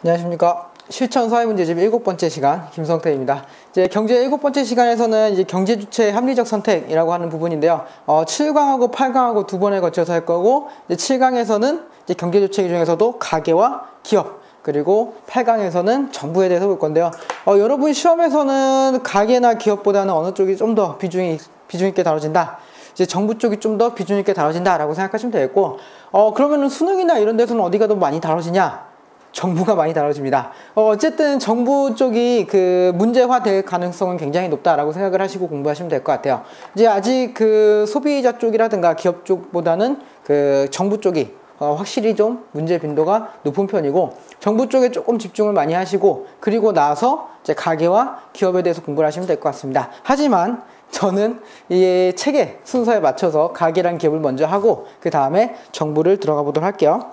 안녕하십니까. 실천 사회문제집 7번째 시간 김성태입니다. 이제 경제 7번째 시간에서는 이제 경제 주체의 합리적 선택이라고 하는 부분인데요. 7강하고 8강하고 두 번에 거쳐서 할 거고, 이제 7강에서는 이제 경제 주체 중에서도 가계와 기업, 그리고 8강에서는 정부에 대해서 볼 건데요. 여러분 시험에서는 가계나 기업보다는 어느 쪽이 좀 더 비중 있게 다뤄진다, 이제 정부 쪽이 좀 더 비중 있게 다뤄진다라고 생각하시면 되겠고, 그러면은 수능이나 이런 데서는 어디가 더 많이 다뤄지냐? 정부가 많이 다뤄집니다. 어쨌든 정부 쪽이 그 문제화 될 가능성은 굉장히 높다라고 생각을 하시고 공부하시면 될 것 같아요. 이제 아직 그 소비자 쪽이라든가 기업 쪽보다는 그 정부 쪽이 확실히 좀 문제 빈도가 높은 편이고, 정부 쪽에 조금 집중을 많이 하시고, 그리고 나서 이제 가계와 기업에 대해서 공부를 하시면 될 것 같습니다. 하지만 저는 이 책의 순서에 맞춰서 가계랑 기업을 먼저 하고 그 다음에 정부를 들어가 보도록 할게요.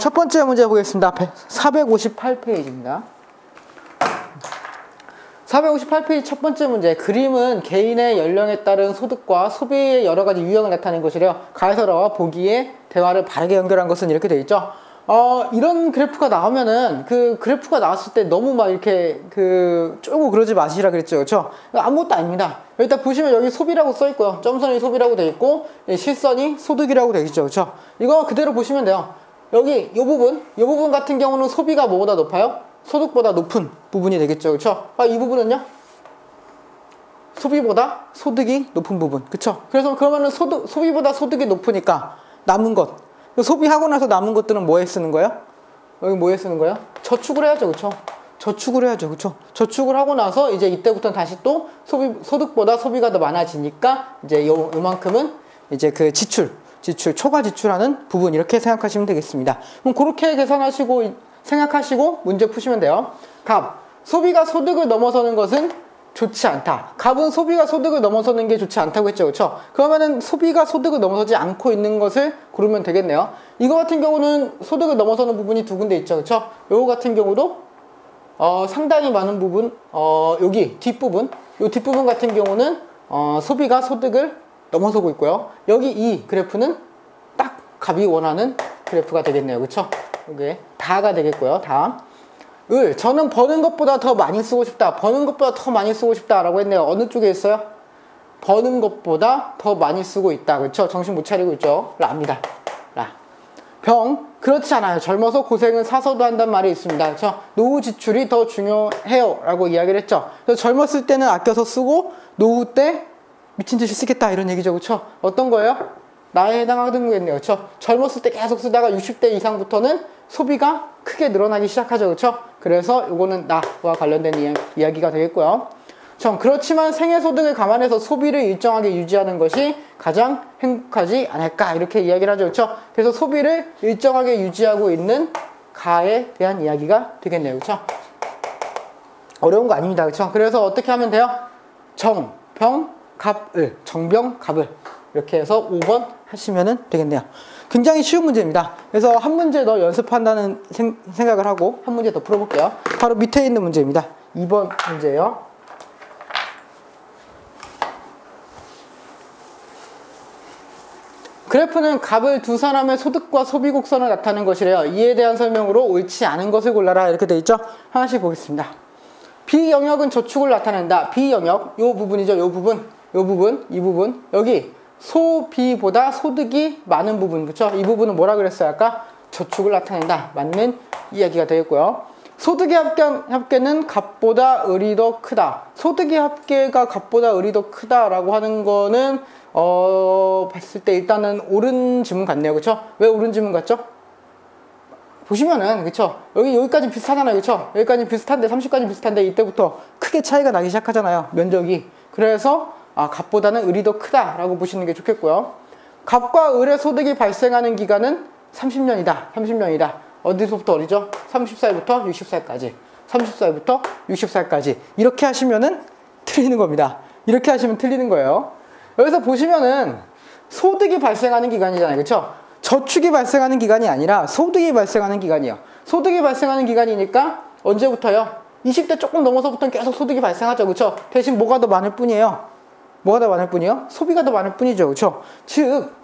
첫 번째 문제 보겠습니다. 458페이지입니다. 458페이지 첫 번째 문제. 그림은 개인의 연령에 따른 소득과 소비의 여러 가지 유형을 나타낸 것이래요. 가에서와 보기에 대화를 바르게 연결한 것은 이렇게 되어 있죠. 이런 그래프가 나오면은 그 그래프가 나왔을 때 너무 막 이렇게 쪼고 그러지 마시라 그랬죠. 그렇죠? 아무것도 아닙니다. 일단 보시면 여기 소비라고 써 있고요. 점선이 소비라고 되어 있고, 실선이 소득이라고 되어 있죠. 그렇죠? 이거 그대로 보시면 돼요. 여기 이 부분 같은 경우는 소비가 뭐보다 높아요? 소득보다 높은 부분이 되겠죠. 그렇죠? 이 부분은요? 소비보다 소득이 높은 부분. 그렇죠? 그래서 그러면은 소비보다 소득이 높으니까 남은 것, 소비하고 나서 남은 것들은 뭐에 쓰는 거예요? 여기 뭐에 쓰는 거예요? 저축을 해야죠. 그렇죠? 저축을 해야죠. 그렇죠? 저축을 하고 나서 이제 이때부터는 다시 또 소득보다 소비가 더 많아지니까 이제 요만큼은 이제 그 지출, 초과 지출하는 부분, 이렇게 생각하시면 되겠습니다. 그럼 그렇게 생각하시고 문제 푸시면 돼요. 갑, 소비가 소득을 넘어서는 것은 좋지 않다. 갑은 소비가 소득을 넘어서는 게 좋지 않다고 했죠. 그렇죠? 그러면은 소비가 소득을 넘어서지 않고 있는 것을 고르면 되겠네요. 이거 같은 경우는 소득을 넘어서는 부분이 두 군데 있죠. 그렇죠? 요거 같은 경우도 상당히 많은 부분, 여기 뒷부분, 요 뒷부분 같은 경우는 소비가 소득을 넘어서고 있고요. 여기 이 그래프는 딱 갑이 원하는 그래프가 되겠네요. 그렇죠? 이게 다가 되겠고요. 다. 저는 버는 것보다 더 많이 쓰고 싶다. 버는 것보다 더 많이 쓰고 싶다라고 했네요. 어느 쪽에 있어요? 버는 것보다 더 많이 쓰고 있다. 그렇죠? 정신 못 차리고 있죠? 라입니다. 라. 병, 그렇지 않아요. 젊어서 고생은 사서도 한단 말이 있습니다. 그렇죠? 노후 지출이 더 중요해요 라고 이야기를 했죠. 그래서 젊었을 때는 아껴서 쓰고 노후 때 미친 듯이 쓰겠다, 이런 얘기죠. 그렇죠? 어떤 거예요? 나에 해당하는 거겠네요. 그렇죠? 젊었을 때 계속 쓰다가 60대 이상부터는 소비가 크게 늘어나기 시작하죠. 그렇죠? 그래서 이거는 나와 관련된 이야기가 되겠고요. 그렇지만 생애소득을 감안해서 소비를 일정하게 유지하는 것이 가장 행복하지 않을까, 이렇게 이야기를 하죠. 그렇죠? 그래서 소비를 일정하게 유지하고 있는 가에 대한 이야기가 되겠네요. 그렇죠? 어려운 거 아닙니다. 그렇죠? 그래서 어떻게 하면 돼요? 정병갑을, 정병갑을 이렇게 해서 5번 하시면 되겠네요. 굉장히 쉬운 문제입니다. 그래서 한 문제 더 연습한다는 생각을 하고 한 문제 더 풀어볼게요. 바로 밑에 있는 문제입니다. 2번 문제예요. 그래프는 갑을 두 사람의 소득과 소비 곡선을 나타낸 것이래요. 이에 대한 설명으로 옳지 않은 것을 골라라, 이렇게 되어 있죠. 하나씩 보겠습니다. B영역은 저축을 나타낸다. B영역, 요 부분이죠. 이 부분. 여기 소비보다 소득이 많은 부분, 그렇죠? 이 부분은 뭐라 그랬어요? 아까 저축을 나타낸다. 맞는 이야기가 되겠고요. 소득의 합계는 갑보다 을이 더 크다. 소득의 합계가 갑보다 을이 더 크다라고 하는 거는 봤을 때 일단은 옳은 지문 같네요. 그렇죠? 왜 옳은 지문 같죠? 보시면은, 그쵸? 여기까지 비슷하잖아요. 그쵸? 여기까지 비슷한데, 30까지 비슷한데, 이때부터 크게 차이가 나기 시작하잖아요. 면적이. 그래서, 갑보다는 을이 더 크다라고 보시는 게 좋겠고요. 갑과 을의 소득이 발생하는 기간은 30년이다. 30년이다. 어디서부터 어디죠? 30살부터 60살까지. 30살부터 60살까지. 이렇게 하시면은 틀리는 겁니다. 이렇게 하시면 틀리는 거예요. 여기서 보시면은, 소득이 발생하는 기간이잖아요. 그쵸? 저축이 발생하는 기간이 아니라 소득이 발생하는 기간이에요. 소득이 발생하는 기간이니까 언제부터요? 20대 조금 넘어서부터는 계속 소득이 발생하죠. 그렇죠? 대신 뭐가 더 많을 뿐이에요? 뭐가 더 많을 뿐이요? 소비가 더 많을 뿐이죠. 그렇죠? 즉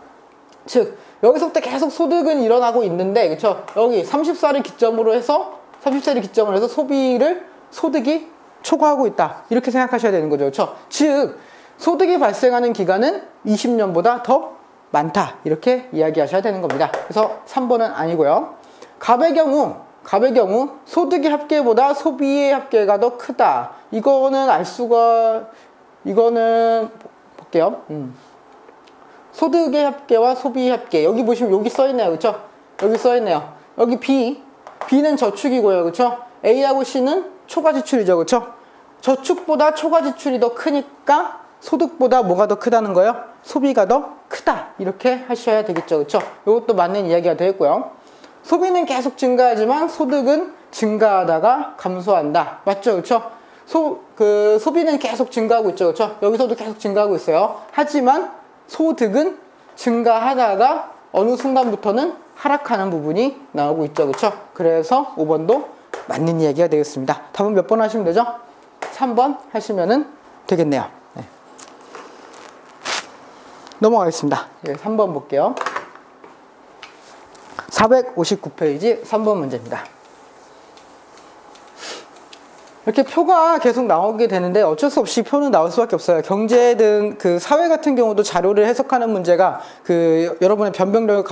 여기서부터 계속 소득은 일어나고 있는데, 그렇죠? 여기 30살을 기점으로 해서 30세를 기점으로 해서 소득이 초과하고 있다. 이렇게 생각하셔야 되는 거죠. 그렇죠? 즉 소득이 발생하는 기간은 20년보다 더 많다. 이렇게 이야기하셔야 되는 겁니다. 그래서 3번은 아니고요. 갑의 경우 소득의 합계보다 소비의 합계가 더 크다. 이거는 볼게요. 소득의 합계와 소비의 합계. 여기 보시면 여기 써있네요. 그쵸? 여기 써있네요. 여기 B는 저축이고요. 그쵸? A하고 C는 초과 지출이죠. 그쵸? 저축보다 초과 지출이 더 크니까 소득보다 뭐가 더 크다는 거예요? 소비가 더 크다. 이렇게 하셔야 되겠죠. 그쵸? 이것도 맞는 이야기가 되겠고요. 소비는 계속 증가하지만 소득은 증가하다가 감소한다. 맞죠? 그쵸? 소비는 계속 증가하고 있죠. 그쵸? 여기서도 계속 증가하고 있어요. 하지만 소득은 증가하다가 어느 순간부터는 하락하는 부분이 나오고 있죠. 그쵸? 그래서 5번도 맞는 이야기가 되겠습니다. 답은 몇 번 하시면 되죠? 3번 하시면 되겠네요. 네. 넘어가겠습니다. 3번 볼게요. 459페이지 3번 문제입니다. 이렇게 표가 계속 나오게 되는데 어쩔 수 없이 표는 나올 수밖에 없어요. 경제 등 그 사회 같은 경우도 자료를 해석하는 문제가 그 여러분의 변별력을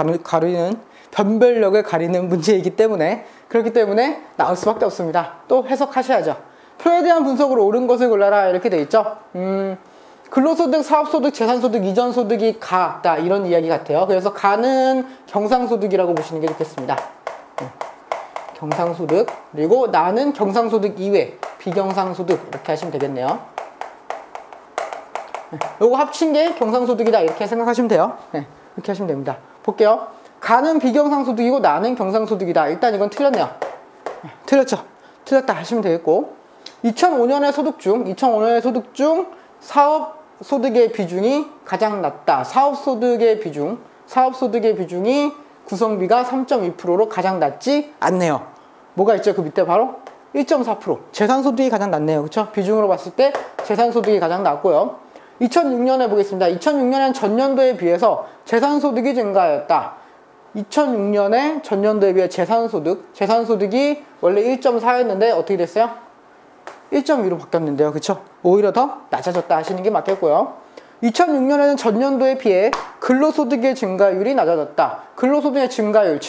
가리는 문제이기 때문에 그렇기 때문에 나올 수밖에 없습니다. 또 해석하셔야죠. 표에 대한 분석으로 옳은 것을 골라라 이렇게 돼 있죠. 근로소득, 사업소득, 재산소득, 이전소득이 가다 이런 이야기 같아요. 그래서 가는 경상소득이라고 보시는 게 좋겠습니다. 경상소득, 그리고 나는 경상소득 이외 비경상소득 이렇게 하시면 되겠네요. 요거 합친 게 경상소득이다 이렇게 생각하시면 돼요. 이렇게 하시면 됩니다. 볼게요. 가는 비경상소득이고 나는 경상소득이다. 일단 이건 틀렸네요. 틀렸죠? 틀렸다 하시면 되겠고 2005년의 소득 중 사업소득의 비중이 가장 낮다. 사업소득의 비중이 구성비가 3.2%로 가장 낮지 않네요. 뭐가 있죠? 그 밑에 바로 1.4%. 재산소득이 가장 낮네요. 그쵸? 비중으로 봤을 때 재산소득이 가장 낮고요. 2006년에 보겠습니다. 2006년엔 전년도에 비해서 재산소득이 증가하였다. 2006년에 전년도에 비해 재산소득이 원래 1.4였는데 어떻게 됐어요? 1.2로 바뀌었는데요. 그쵸? 오히려 더 낮아졌다 하시는 게 맞겠고요. 2006년에는 전년도에 비해 근로소득의 증가율이 낮아졌다. 근로소득의 증가율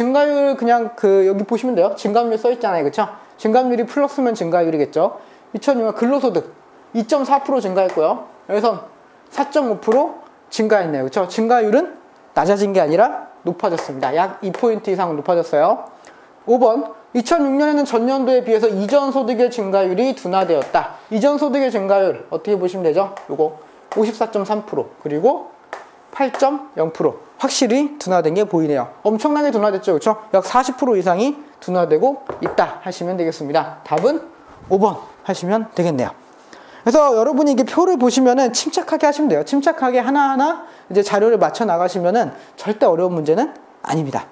그냥 여기 보시면 돼요. 증감률 써있잖아요. 그쵸? 증감률이 플러스면 증가율이겠죠. 2006년 근로소득 2.4% 증가했고요. 여기서 4.5% 증가했네요. 그쵸? 증가율은 낮아진 게 아니라 높아졌습니다. 약 2포인트 이상 높아졌어요. 5번 2006년에는 전년도에 비해서 이전소득의 증가율이 둔화되었다. 이전소득의 증가율 어떻게 보시면 되죠? 요거 54.3% 그리고 8.0% 확실히 둔화된 게 보이네요. 엄청나게 둔화됐죠. 그렇죠? 약 40% 이상이 둔화되고 있다 하시면 되겠습니다. 답은 5번 하시면 되겠네요. 그래서 여러분이 이게 표를 보시면은 침착하게 하시면 돼요. 침착하게 하나하나 이제 자료를 맞춰 나가시면은 절대 어려운 문제는 아닙니다.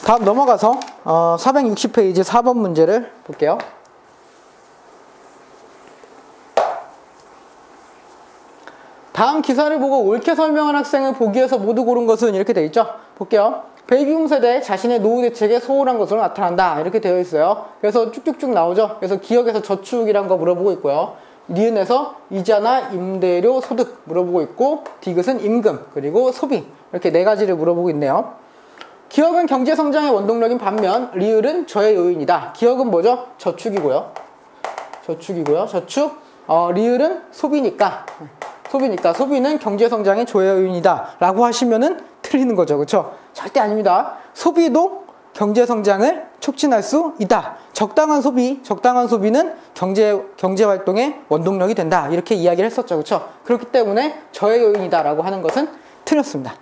다음 넘어가서 460페이지 4번 문제를 볼게요. 다음 기사를 보고 옳게 설명한 학생을 보기에서 모두 고른 것은 이렇게 되어 있죠. 볼게요. 베이비붐 세대 자신의 노후 대책에 소홀한 것으로 나타난다. 이렇게 되어 있어요. 그래서 쭉쭉쭉 나오죠. 그래서 기억에서 저축이란 거 물어보고 있고요. 니은에서 이자나 임대료 소득 물어보고 있고 디귿은 임금 그리고 소비 이렇게 네 가지를 물어보고 있네요. 기억은 경제성장의 원동력인 반면 리을은 저의 요인이다. 기억은 뭐죠? 저축이고요. 저축. 리을은 소비니까 소비는 경제성장의 조회 요인이다 라고 하시면은 틀리는 거죠. 그렇죠? 절대 아닙니다. 소비도 경제성장을 촉진할 수 있다. 적당한 소비는 경제활동의 원동력이 된다. 이렇게 이야기를 했었죠. 그렇죠? 그렇기 때문에 저의 요인이다 라고 하는 것은 틀렸습니다.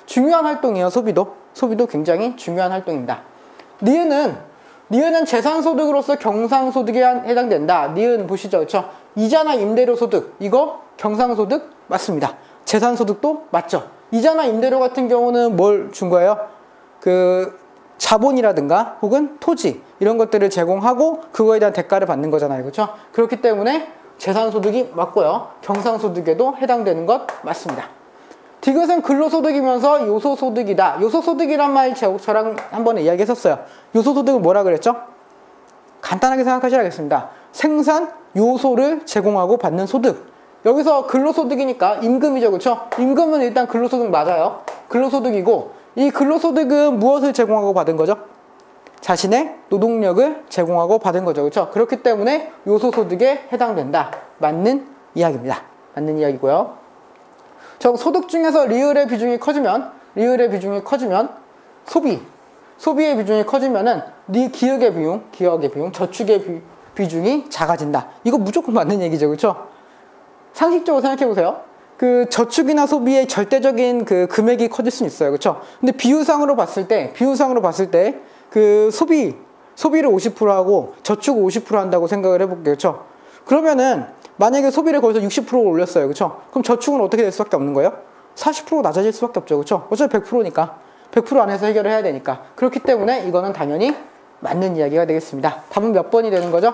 중요한 활동이에요. 소비도 굉장히 중요한 활동입니다. 니은은 재산소득으로서 경상소득에 해당된다. 니은 보시죠. 그렇죠? 이자나 임대료 소득 이거 경상소득 맞습니다. 재산소득도 맞죠. 이자나 임대료 같은 경우는 뭘 준 거예요? 자본이라든가 혹은 토지 이런 것들을 제공하고 그거에 대한 대가를 받는 거잖아요. 그렇죠? 그렇기 때문에 재산소득이 맞고요. 경상소득에도 해당되는 것 맞습니다. 디귿은 근로소득이면서 요소소득이다. 요소소득이란 말 저랑 한번 이야기했었어요. 요소소득은 뭐라 그랬죠? 간단하게 생각하셔야겠습니다. 생산 요소를 제공하고 받는 소득. 여기서 근로소득이니까 임금이죠. 그렇죠? 임금은 일단 근로소득 맞아요. 근로소득이고 이 근로소득은 무엇을 제공하고 받은 거죠? 자신의 노동력을 제공하고 받은 거죠. 그렇죠? 그렇기 때문에 요소소득에 해당된다. 맞는 이야기입니다. 맞는 이야기고요. 소득 중에서 리을의 비중이 커지면 소비의 비중이 커지면은 기역의 비용, 저축의 비중이 작아진다. 이거 무조건 맞는 얘기죠. 그렇죠? 상식적으로 생각해 보세요. 그 저축이나 소비의 절대적인 그 금액이 커질 수는 있어요. 그렇죠? 근데 비율상으로 봤을 때 그 소비를 50%하고 저축을 50% 한다고 생각을 해볼게요. 그렇죠? 그러면은 만약에 소비를 거기서 60% 올렸어요. 그렇죠? 그럼 저축은 어떻게 될 수밖에 없는 거예요? 40% 낮아질 수밖에 없죠. 그렇죠? 어차피 100%니까. 100% 안에서 해결을 해야 되니까. 그렇기 때문에 이거는 당연히 맞는 이야기가 되겠습니다. 답은 몇 번이 되는 거죠?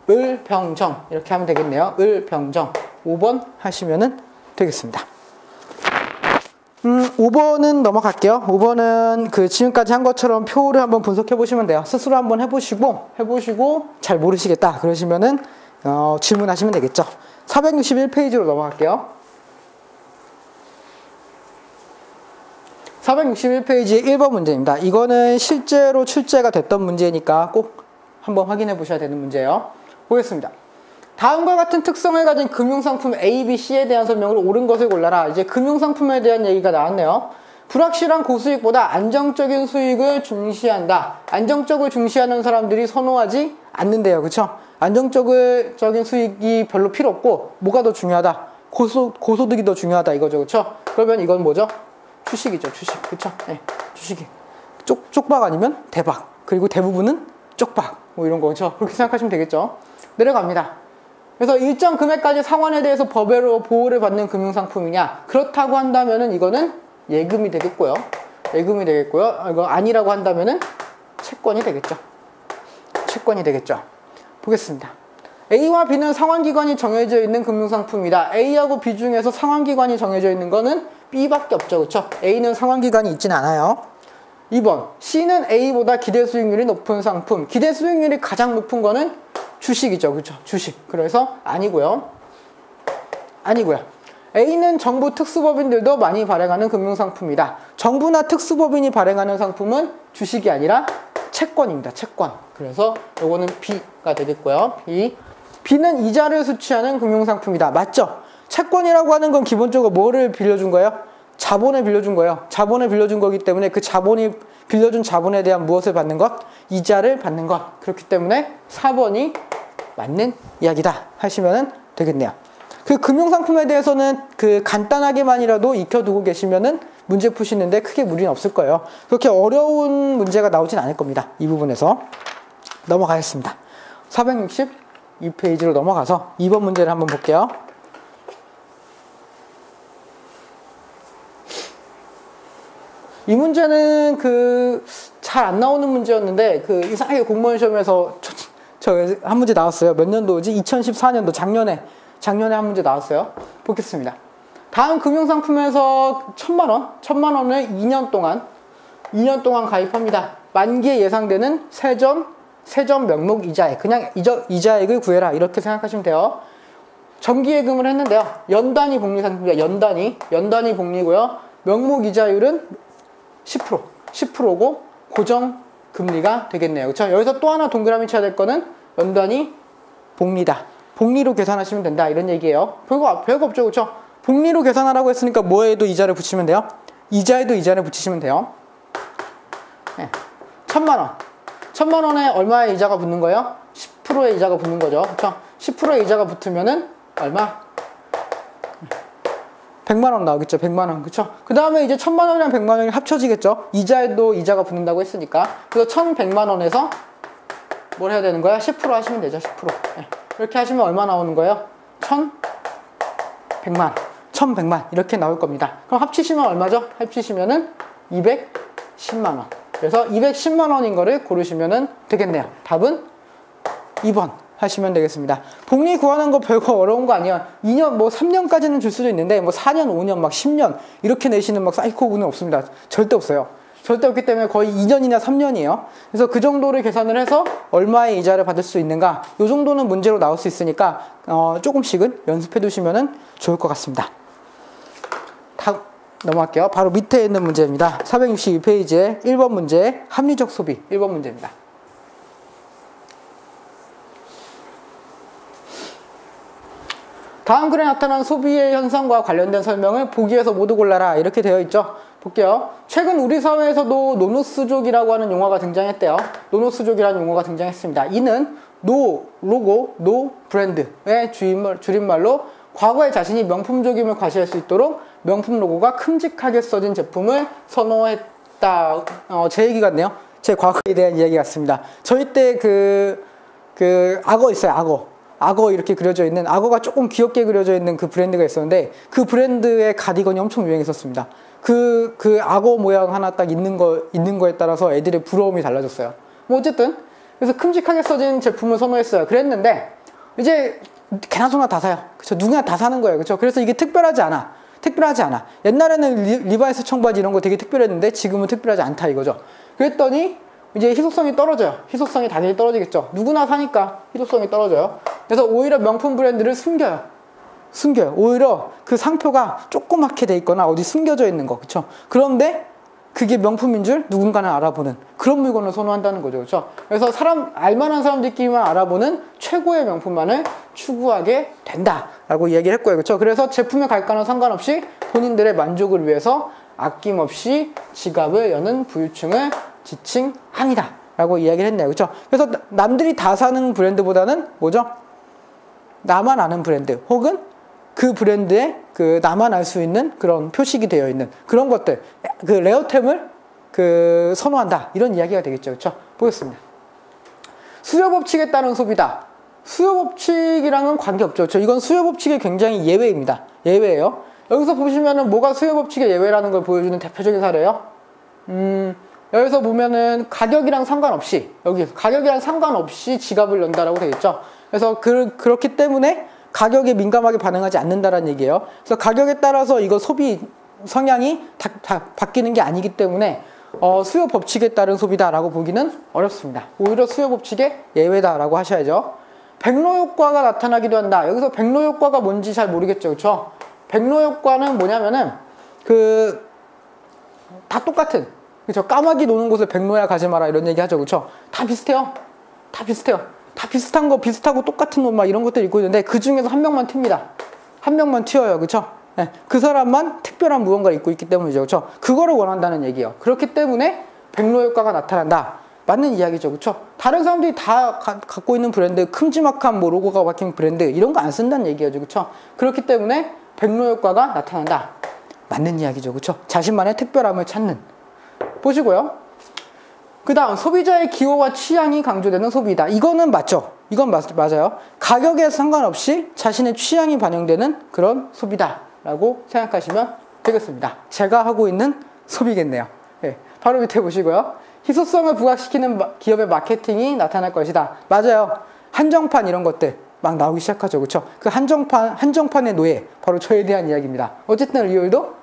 을병정. 이렇게 하면 되겠네요. 을병정. 5번 하시면은 되겠습니다. 5번은 넘어갈게요. 5번은 그 지금까지 한 것처럼 표를 한번 분석해 보시면 돼요. 스스로 한번 해보시고 잘 모르시겠다 그러시면은 질문하시면 되겠죠. 461페이지로 넘어갈게요. 461페이지 1번 문제입니다. 이거는 실제로 출제가 됐던 문제니까 꼭 한번 확인해 보셔야 되는 문제예요. 보겠습니다. 다음과 같은 특성을 가진 금융상품 A, B, C에 대한 설명으로 옳은 것을 골라라. 이제 금융상품에 대한 얘기가 나왔네요. 불확실한 고수익보다 안정적인 수익을 중시한다. 안정적을 중시하는 사람들이 선호하지 않는데요. 그쵸? 안정적인 수익이 별로 필요 없고 뭐가 더 중요하다? 고소득이 더 중요하다 이거죠. 그쵸? 그러면 이건 뭐죠? 주식이죠. 주식. 그쵸? 네, 주식이. 쪽박 아니면 대박. 그리고 대부분은 쪽박. 뭐 이런 거. 그쵸? 그렇게 생각하시면 되겠죠? 내려갑니다. 그래서 일정 금액까지 상환에 대해서 법외로 보호를 받는 금융상품이냐? 그렇다고 한다면은 이거는 예금이 되겠고요. 이거 아니라고 한다면은 채권이 되겠죠. 보겠습니다. A와 B는 상환기간이 정해져 있는 금융상품이다. A하고 B 중에서 상환기간이 정해져 있는 거는 B밖에 없죠. 그렇죠? A는 상환기간이 있진 않아요. 2번, C는 A보다 기대수익률이 높은 상품. 기대수익률이 가장 높은 거는 주식이죠. 그렇죠? 주식. 그래서 아니고요. A는 정부 특수법인들도 많이 발행하는 금융상품이다. 정부나 특수법인이 발행하는 상품은 주식이 아니라 채권입니다. 채권. 그래서 요거는 B가 되겠고요. B는 이자를 수취하는 금융상품이다. 맞죠? 채권이라고 하는 건 기본적으로 뭐를 빌려준 거예요? 자본을 빌려준 거예요. 자본을 빌려준 거기 때문에 그 빌려준 자본에 대한 무엇을 받는 것? 이자를 받는 것. 그렇기 때문에 4번이 맞는 이야기다 하시면 되겠네요. 그 금융상품에 대해서는 그 간단하게만이라도 익혀두고 계시면은 문제 푸시는데 크게 무리는 없을 거예요. 그렇게 어려운 문제가 나오진 않을 겁니다. 이 부분에서 넘어가겠습니다. 462페이지로 넘어가서 2번 문제를 한번 볼게요. 이 문제는 잘 안 나오는 문제였는데 이상하게 공무원 시험에서 저 한 문제 나왔어요. 몇 년도지? 2014년도 작년에 한 문제 나왔어요. 보겠습니다. 다음 금융상품에서 1,000만 원을 2년 동안 가입합니다. 만기에 예상되는 세전 명목 이자액. 그냥 이자액을 구해라. 이렇게 생각하시면 돼요. 정기예금을 했는데요. 연단위 복리 상품입니다. 연단위 복리고요. 명목 이자율은 10%고 고정금리가 되겠네요. 그렇죠? 여기서 또 하나 동그라미 쳐야 될 거는 연단위 복리다. 복리로 계산하시면 된다. 이런 얘기예요. 별거 없죠. 그렇죠? 복리로 계산하라고 했으니까 뭐에도 이자를 붙이면 돼요? 이자에도 이자를 붙이시면 돼요. 네. 1,000만 원. 1,000만 원에 얼마의 이자가 붙는 거예요? 10%의 이자가 붙는 거죠. 그렇죠? 10%의 이자가 붙으면은 얼마? 100만 원 나오겠죠. 100만 원. 그쵸? 그 다음에 이제 1,000만 원이랑 100만 원이 합쳐지겠죠. 이자에도 이자가 붙는다고 했으니까. 그래서 1,100만 원에서 뭘 해야 되는 거야? 10% 하시면 되죠. 10%. 네. 이렇게 하시면 얼마 나오는 거예요? 1,100만. 이렇게 나올 겁니다. 그럼 합치시면 얼마죠? 합치시면은 210만 원. 그래서 210만 원인 거를 고르시면 되겠네요. 답은 2번. 하시면 되겠습니다. 복리 구하는 거 별거 어려운 거 아니야. 2년, 뭐 3년까지는 줄 수도 있는데, 뭐 4년, 5년, 막 10년, 이렇게 내시는 막 사이코분은 없습니다. 절대 없어요. 절대 없기 때문에 거의 2년이나 3년이에요. 그래서 그 정도를 계산을 해서 얼마의 이자를 받을 수 있는가, 이 정도는 문제로 나올 수 있으니까, 조금씩은 연습해 두시면 좋을 것 같습니다. 넘어갈게요. 바로 밑에 있는 문제입니다. 462페이지에 1번 문제, 합리적 소비 1번 문제입니다. 다음 글에 나타난 소비의 현상과 관련된 설명을 보기에서 모두 골라라 이렇게 되어 있죠. 볼게요. 최근 우리 사회에서도 노노스족이라고 하는 용어가 등장했대요. 노노스족이라는 용어가 등장했습니다. 이는 노 로고, 노 브랜드의 줄임말로 과거에 자신이 명품족임을 과시할 수 있도록 명품 로고가 큼직하게 써진 제품을 선호했다. 제 얘기 같네요. 제 과거에 대한 이야기 같습니다. 저희 때 악어 있어요. 악어 이렇게 그려져 있는, 악어가 조금 귀엽게 그려져 있는 그 브랜드가 있었는데, 그 브랜드의 가디건이 엄청 유행했었습니다. 그 악어 모양 하나 딱 있는 거에 따라서 애들의 부러움이 달라졌어요. 뭐 어쨌든 그래서 큼직하게 써진 제품을 선호했어요. 그랬는데 이제 개나 소나 다 사요. 그쵸? 누구나 다 사는 거예요. 그쵸? 그래서 이게 특별하지 않아. 옛날에는 리바이스 청바지 이런 거 되게 특별했는데 지금은 특별하지 않다 이거죠. 그랬더니 이제 희소성이 떨어져요. 희소성이 당연히 떨어지겠죠. 누구나 사니까 희소성이 떨어져요. 그래서 오히려 명품 브랜드를 숨겨요. 오히려 그 상표가 조그맣게 돼 있거나 어디 숨겨져 있는 거. 그쵸? 그런데 그게 명품인 줄 누군가는 알아보는 그런 물건을 선호한다는 거죠. 그렇죠? 그래서 알만한 사람들끼리만 알아보는 최고의 명품만을 추구하게 된다라고 이야기를 했고요. 그렇죠? 그래서 제품의 갈가는 상관없이 본인들의 만족을 위해서 아낌없이 지갑을 여는 부유층을 지칭합니다. 라고 이야기를 했네요. 그렇죠? 그래서 남들이 다 사는 브랜드보다는 뭐죠? 나만 아는 브랜드 혹은 그 브랜드에 나만 알 수 있는 그런 표식이 되어 있는 그런 것들, 그 레어템을 선호한다. 이런 이야기가 되겠죠. 그렇죠? 보겠습니다. 수요 법칙에 따른 소비다. 수요 법칙이랑은 관계없죠. 그렇죠? 이건 수요 법칙의 굉장히 예외입니다. 예외예요. 여기서 보시면은 뭐가 수요 법칙의 예외라는 걸 보여주는 대표적인 사례예요. 여기서 보면은 가격이랑 상관없이 지갑을 연다라고 되어 있죠. 그래서 그렇기 때문에 가격에 민감하게 반응하지 않는다라는 얘기예요. 그래서 가격에 따라서 이거 소비 성향이 다 바뀌는 게 아니기 때문에 수요 법칙에 따른 소비다라고 보기는 어렵습니다. 오히려 수요 법칙의 예외다라고 하셔야죠. 백로 효과가 나타나기도 한다. 여기서 백로 효과가 뭔지 잘 모르겠죠. 그렇죠? 백로 효과는 뭐냐면은 다 똑같은, 그렇죠? 까마귀 노는 곳을 백로야 가지 마라 이런 얘기 하죠. 그렇죠? 다 비슷해요. 다 비슷한 거, 비슷하고 똑같은 옷 막 이런 것들 입고 있는데 그 중에서 한 명만 튑니다. 한 명만 튀어요. 그쵸? 네. 그 사람만 특별한 무언가를 입고 있기 때문이죠. 그쵸? 그거를 원한다는 얘기예요. 그렇기 때문에 백로 효과가 나타난다. 맞는 이야기죠. 그쵸? 다른 사람들이 다 갖고 있는 브랜드, 큼지막한 뭐 로고가 박힌 브랜드 이런 거 안 쓴다는 얘기죠. 그쵸? 그렇기 때문에 백로 효과가 나타난다. 맞는 이야기죠. 그쵸? 자신만의 특별함을 찾는. 보시고요. 그 다음 소비자의 기호와 취향이 강조되는 소비다. 이거는 맞죠. 이건 맞아요. 가격에 상관없이 자신의 취향이 반영되는 그런 소비다 라고 생각하시면 되겠습니다. 제가 하고 있는 소비겠네요. 네, 바로 밑에 보시고요. 희소성을 부각시키는 기업의 마케팅이 나타날 것이다. 맞아요. 한정판 이런 것들 막 나오기 시작하죠. 그렇죠? 그 한정판의 노예, 바로 저에 대한 이야기입니다. 어쨌든 리얼도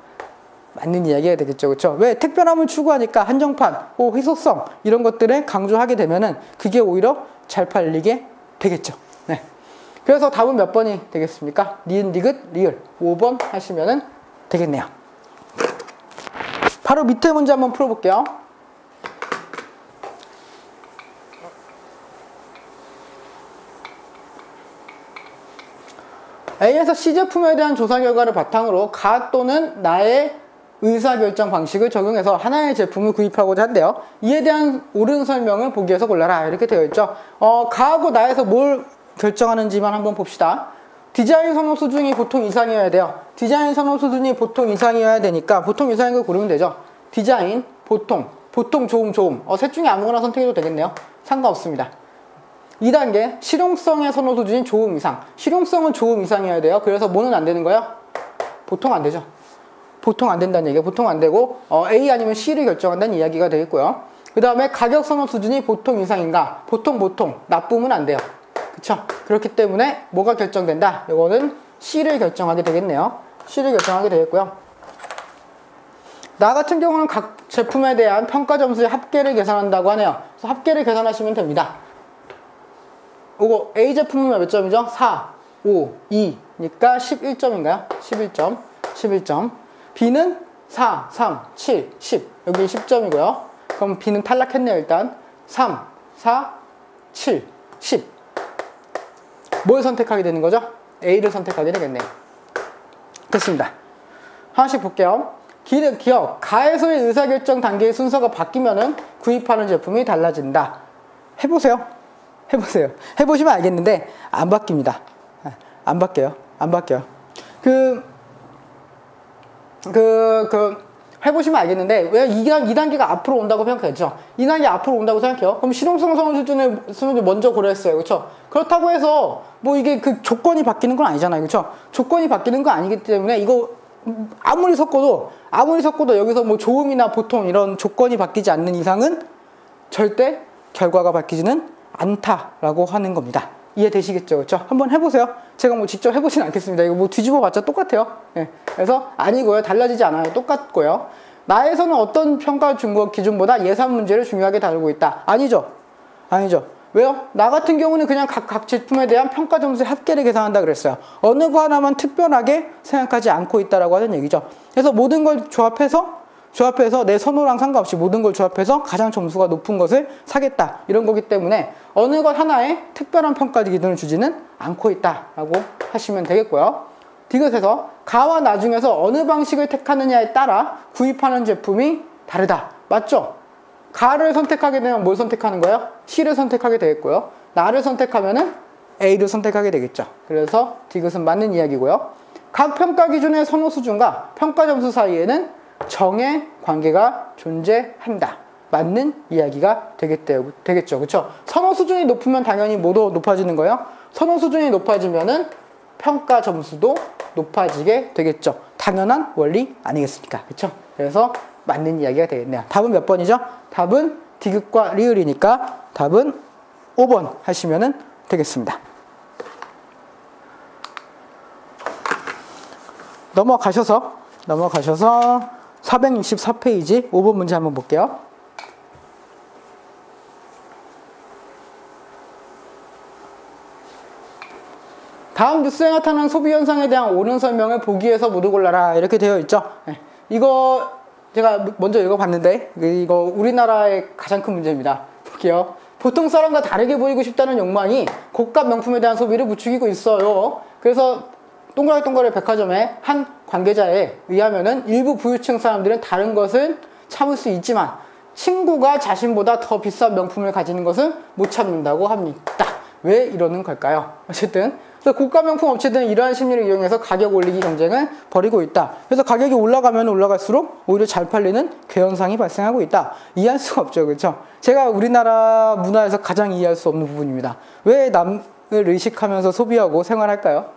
맞는 이야기가 되겠죠. 그렇죠? 왜? 특별함을 추구하니까 한정판, 희소성 이런 것들을 강조하게 되면은 그게 오히려 잘 팔리게 되겠죠. 네. 그래서 답은 몇 번이 되겠습니까? 니은, 디귿, 리을 5번 하시면은 되겠네요. 바로 밑에 문제 한번 풀어볼게요. A에서 C 제품에 대한 조사 결과를 바탕으로 가 또는 나의 의사결정 방식을 적용해서 하나의 제품을 구입하고자 한대요. 이에 대한 옳은 설명을 보기에서 골라라 이렇게 되어 있죠. 가하고 나에서 뭘 결정하는지만 한번 봅시다. 디자인 선호 수준이 보통 이상이어야 돼요. 디자인 선호 수준이 보통 이상이어야 되니까 보통 이상인 걸 고르면 되죠. 디자인, 보통 좋음. 셋 중에 아무거나 선택해도 되겠네요. 상관없습니다. 2단계 실용성의 선호 수준이 좋음 이상. 실용성은 좋음 이상이어야 돼요. 그래서 뭐는 안 되는 거예요? 보통 안 되죠. 보통 안 된다는 얘기가 보통 안 되고 A 아니면 C를 결정한다는 이야기가 되겠고요. 그 다음에 가격 선호 수준이 보통 이상인가? 보통 나쁨은 안 돼요. 그쵸? 그렇기 때문에 뭐가 결정된다? 이거는 C를 결정하게 되겠네요. C를 결정하게 되겠고요. 나 같은 경우는 각 제품에 대한 평가 점수의 합계를 계산한다고 하네요. 그래서 합계를 계산하시면 됩니다. 이거 A 제품은 몇 점이죠? 4, 5, 2니까 11점인가요? 11점. 11점. B는 4, 3, 7, 10. 여기 10점이고요. 그럼 B는 탈락했네요, 일단. 3, 4, 7, 10. 뭘 선택하게 되는 거죠? A를 선택하게 되겠네요. 됐습니다. 하나씩 볼게요. 기억, 가에서의 의사결정 단계의 순서가 바뀌면은 구입하는 제품이 달라진다. 해보세요. 해보세요. 해보시면 알겠는데, 안 바뀝니다. 안 바뀌어요. 안 바뀌어요. 해보시면 알겠는데, 왜 2단계가 앞으로 온다고 생각했죠? 2단계 앞으로 온다고 생각해요. 그럼 실용성 수준을 먼저 고려했어요. 그쵸? 그렇다고 해서, 뭐 이게 그 조건이 바뀌는 건 아니잖아요. 그쵸? 조건이 바뀌는 건 아니기 때문에, 이거, 아무리 섞어도 여기서 뭐 조음이나 보통 이런 조건이 바뀌지 않는 이상은 절대 결과가 바뀌지는 않다라고 하는 겁니다. 이해되시겠죠? 그렇죠? 한번 해보세요. 제가 뭐 직접 해보진 않겠습니다. 이거 뭐 뒤집어 봤자 똑같아요. 네. 그래서 아니고요. 달라지지 않아요. 똑같고요. 나에서는 어떤 평가 준거 기준보다 예산 문제를 중요하게 다루고 있다. 아니죠. 아니죠. 왜요? 나 같은 경우는 그냥 각 제품에 대한 평가 점수의 합계를 계산한다 그랬어요. 어느 거 하나만 특별하게 생각하지 않고 있다라고 하는 얘기죠. 그래서 모든 걸 조합해서 내 선호랑 상관없이 모든 걸 조합해서 가장 점수가 높은 것을 사겠다. 이런 거기 때문에 어느 것 하나에 특별한 평가 기준을 주지는 않고 있다라고 하시면 되겠고요. 디귿에서 가와 나 중에서 어느 방식을 택하느냐에 따라 구입하는 제품이 다르다. 맞죠? 가를 선택하게 되면 뭘 선택하는 거예요? C를 선택하게 되겠고요. 나를 선택하면은 A를 선택하게 되겠죠. 그래서 디귿은 맞는 이야기고요. 각 평가 기준의 선호 수준과 평가 점수 사이에는 정의 관계가 존재한다. 맞는 이야기가 되겠죠. 그쵸? 선호 수준이 높으면 당연히 뭐도 높아지는 거예요? 선호 수준이 높아지면은 평가 점수도 높아지게 되겠죠. 당연한 원리 아니겠습니까? 그쵸? 그래서 맞는 이야기가 되겠네요. 답은 몇 번이죠? 답은 디귿과 리을이니까 답은 5번 하시면 되겠습니다. 넘어가셔서 464페이지 5번 문제 한번 볼게요. 다음 뉴스에 나타난 소비 현상에 대한 옳은 설명을 보기에서 모두 골라라. 이렇게 되어 있죠. 네. 이거 제가 먼저 읽어봤는데 이거 우리나라의 가장 큰 문제입니다. 볼게요. 보통 사람과 다르게 보이고 싶다는 욕망이 고가 명품에 대한 소비를 부추기고 있어요. 그래서 동그라미 백화점의 한 관계자에 의하면은 일부 부유층 사람들은 다른 것은 참을 수 있지만 친구가 자신보다 더 비싼 명품을 가지는 것은 못 참는다고 합니다. 왜 이러는 걸까요? 어쨌든 그래서 고가 명품 업체들은 이러한 심리를 이용해서 가격 올리기 경쟁을 벌이고 있다. 그래서 가격이 올라가면 올라갈수록 오히려 잘 팔리는 괴현상이 발생하고 있다. 이해할 수가 없죠. 그렇죠? 제가 우리나라 문화에서 가장 이해할 수 없는 부분입니다. 왜 남을 의식하면서 소비하고 생활할까요?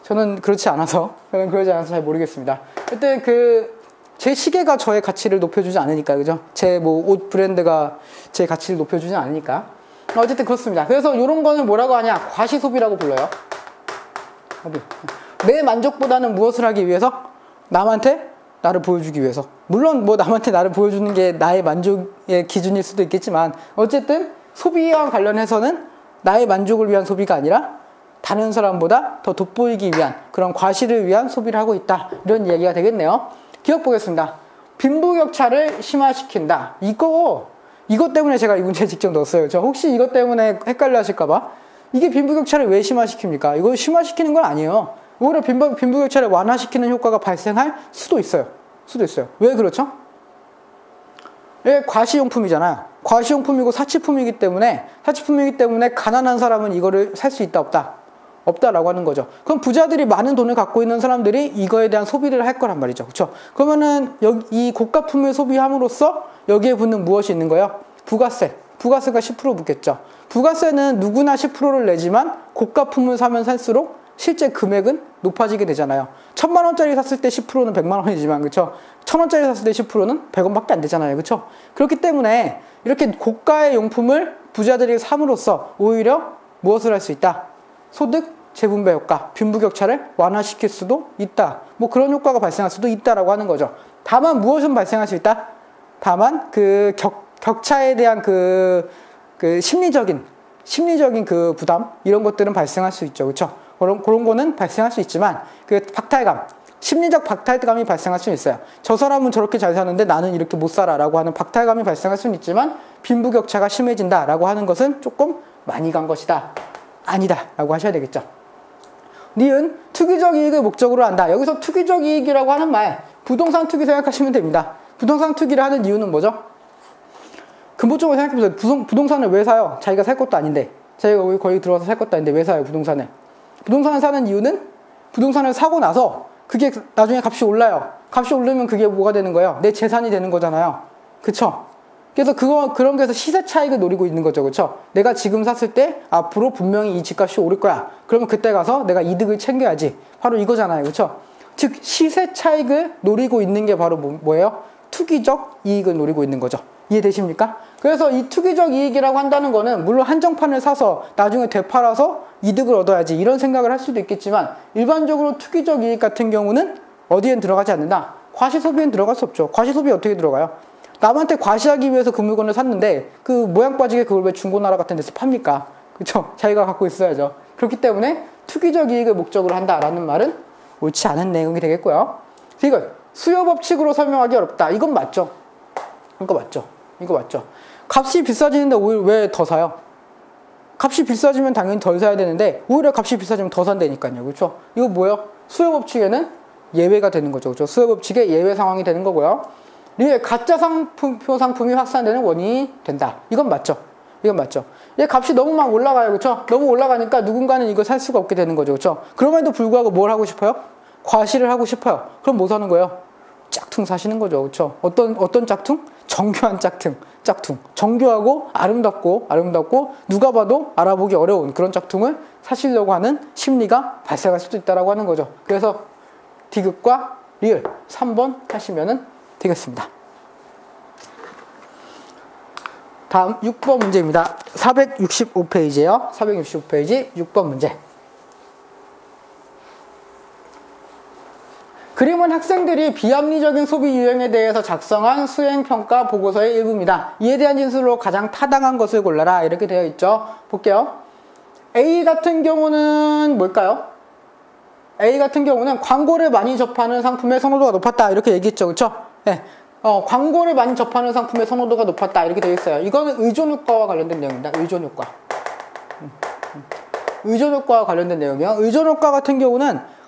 저는 그렇지 않아서 잘 모르겠습니다. 그때 제 시계가 저의 가치를 높여주지 않으니까, 그죠? 제 뭐 옷 브랜드가 제 가치를 높여주지 않으니까. 어쨌든 그렇습니다. 그래서 이런 거는 뭐라고 하냐? 과시소비라고 불러요. 내 만족보다는 무엇을 하기 위해서? 남한테 나를 보여주기 위해서. 물론 뭐 남한테 나를 보여주는 게 나의 만족의 기준일 수도 있겠지만 어쨌든 소비와 관련해서는 나의 만족을 위한 소비가 아니라 다른 사람보다 더 돋보이기 위한 그런 과시를 위한 소비를 하고 있다. 이런 이야기가 되겠네요. 기억 보겠습니다. 빈부격차를 심화시킨다. 이것 때문에 제가 이 문제 직접 넣었어요. 저 혹시 이것 때문에 헷갈려 하실까봐. 이게 빈부격차를 왜 심화시킵니까? 이거 심화시키는 건 아니에요. 오히려 빈부격차를 완화시키는 효과가 발생할 수도 있어요. 왜 그렇죠? 이게 과시용품이잖아요. 과시용품이고 사치품이기 때문에 가난한 사람은 이거를 살 수 있다 없다? 없다라고 하는 거죠. 그럼 부자들이 많은 돈을 갖고 있는 사람들이 이거에 대한 소비를 할 거란 말이죠. 그렇죠? 그러면은 이 고가품을 소비함으로써 여기에 붙는 무엇이 있는 거예요? 부가세가 10% 붙겠죠. 부가세는 누구나 10%를 내지만 고가품을 사면 살수록 실제 금액은 높아지게 되잖아요. 1000만 원짜리 샀을 때 10%는 100만 원이지만, 그렇죠? 1000원짜리 샀을 때 10%는 100원밖에 안 되잖아요. 그렇죠? 그렇기 때문에 이렇게 고가의 용품을 부자들이 삼으로써 오히려 무엇을 할 수 있다? 소득 재분배 효과, 빈부격차를 완화시킬 수도 있다. 뭐 그런 효과가 발생할 수도 있다라고 하는 거죠. 다만 무엇은 발생할 수 있다? 다만 그 격차에 대한 그 심리적인 그 부담 이런 것들은 발생할 수 있죠. 그렇죠? 그런 거는 발생할 수 있지만 그 박탈감, 심리적 박탈감이 발생할 수는 있어요. 저 사람은 저렇게 잘 사는데 나는 이렇게 못 살아라고 하는 박탈감이 발생할 수는 있지만 빈부격차가 심해진다라고 하는 것은 조금 많이 간 것이다. 아니다라고 하셔야 되겠죠. 니은 투기적 이익을 목적으로 한다. 여기서 투기적 이익이라고 하는 말 부동산 투기 생각하시면 됩니다. 부동산 투기를 하는 이유는 뭐죠? 근본적으로 생각해보세요. 부동산을 왜 사요? 자기가 살 것도 아닌데. 자기가 거기 들어와서 살 것도 아닌데 왜 사요? 부동산을 사는 이유는 부동산을 사고 나서 그게 나중에 값이 올라요. 값이 오르면 그게 뭐가 되는 거예요? 내 재산이 되는 거잖아요. 그쵸? 그래서 그런 게서 시세 차익을 노리고 있는 거죠. 그쵸? 내가 지금 샀을 때 앞으로 분명히 이 집값이 오를 거야. 그러면 그때 가서 내가 이득을 챙겨야지. 바로 이거잖아요. 그쵸? 즉 시세 차익을 노리고 있는 게 바로 뭐예요? 투기적 이익을 노리고 있는 거죠. 이해되십니까? 그래서 이 투기적 이익이라고 한다는 거는 물론 한정판을 사서 나중에 되팔아서 이득을 얻어야지 이런 생각을 할 수도 있겠지만 일반적으로 투기적 이익 같은 경우는 어디엔 들어가지 않는다? 과시소비엔 들어갈 수 없죠. 과시소비 어떻게 들어가요? 남한테 과시하기 위해서 그 물건을 샀는데 그 모양 빠지게 그걸 왜 중고나라 같은 데서 팝니까? 그렇죠? 자기가 갖고 있어야죠. 그렇기 때문에 투기적 이익을 목적으로 한다라는 말은 옳지 않은 내용이 되겠고요. 이건 수요 법칙으로 설명하기 어렵다. 이건 맞죠? 이거 맞죠? 값이 비싸지는데 오히려 왜 더 사요? 값이 비싸지면 당연히 덜 사야 되는데 오히려 값이 비싸지면 더 산다니까요. 그렇죠? 이거 뭐예요? 수요 법칙에는 예외가 되는 거죠. 그렇죠? 수요 법칙의 예외 상황이 되는 거고요. 이게 가짜 상품이 확산되는 원인이 된다. 이건 맞죠? 얘 값이 너무 막 올라가요. 그렇죠? 너무 올라가니까 누군가는 이거 살 수가 없게 되는 거죠. 그렇죠? 그럼에도 불구하고 뭘 하고 싶어요? 과시를 하고 싶어요. 그럼 뭐 사는 거예요? 짝퉁 사시는 거죠. 그렇죠? 어떤 짝퉁? 정교한 짝퉁. 정교하고 아름답고 누가 봐도 알아보기 어려운 그런 짝퉁을 사시려고 하는 심리가 발생할 수도 있다라고 하는 거죠. 그래서 디귿과 리을 3번 하시면은 되겠습니다. 다음 6번 문제입니다. 465페이지에요. 465페이지 6번 문제. 그림은 학생들이 비합리적인 소비 유형에 대해서 작성한 수행평가 보고서의 일부입니다. 이에 대한 진술로 가장 타당한 것을 골라라. 이렇게 되어 있죠. 볼게요. A 같은 경우는 뭘까요? A 같은 경우는 광고를 많이 접하는 상품의 선호도가 높았다. 이렇게 얘기했죠. 그렇죠? 네. 광고를 많이 접하는 상품의 선호도가 높았다. 이렇게 되어 있어요. 이거는 의존효과와 관련된 내용입니다. 의존효과와 관련된 내용이요. 의존효과 같은 경우는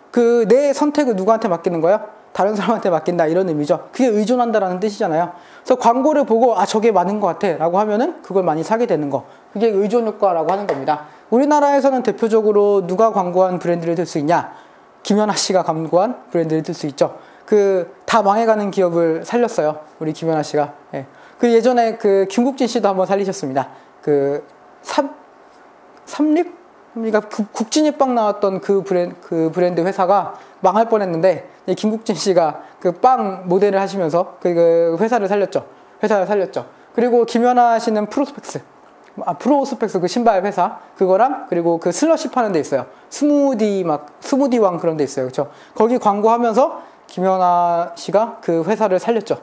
내 선택을 누구한테 맡기는 거예요? 다른 사람한테 맡긴다 이런 의미죠. 그게 의존한다라는 뜻이잖아요. 그래서 광고를 보고 저게 맞는 것 같아 라고 하면은 그걸 많이 사게 되는 거. 그게 의존효과라고 하는 겁니다. 우리나라에서는 대표적으로 누가 광고한 브랜드를 들 수 있냐? 김연아 씨가 광고한 브랜드를 들 수 있죠. 다 망해가는 기업을 살렸어요. 우리 김연아 씨가. 예. 예전에 김국진 씨도 한번 살리셨습니다. 삼립? 그러니까 국진이빵 나왔던 그 브랜드 회사가 망할 뻔했는데 김국진 씨가 빵 모델을 하시면서 그 회사를 살렸죠. 그리고 김연아 씨는 프로스펙스 그 신발 회사 그거랑 그리고 슬러시 파는 데 있어요. 스무디왕 그런 데 있어요. 그렇죠? 거기 광고하면서 김연아 씨가 그 회사를 살렸죠.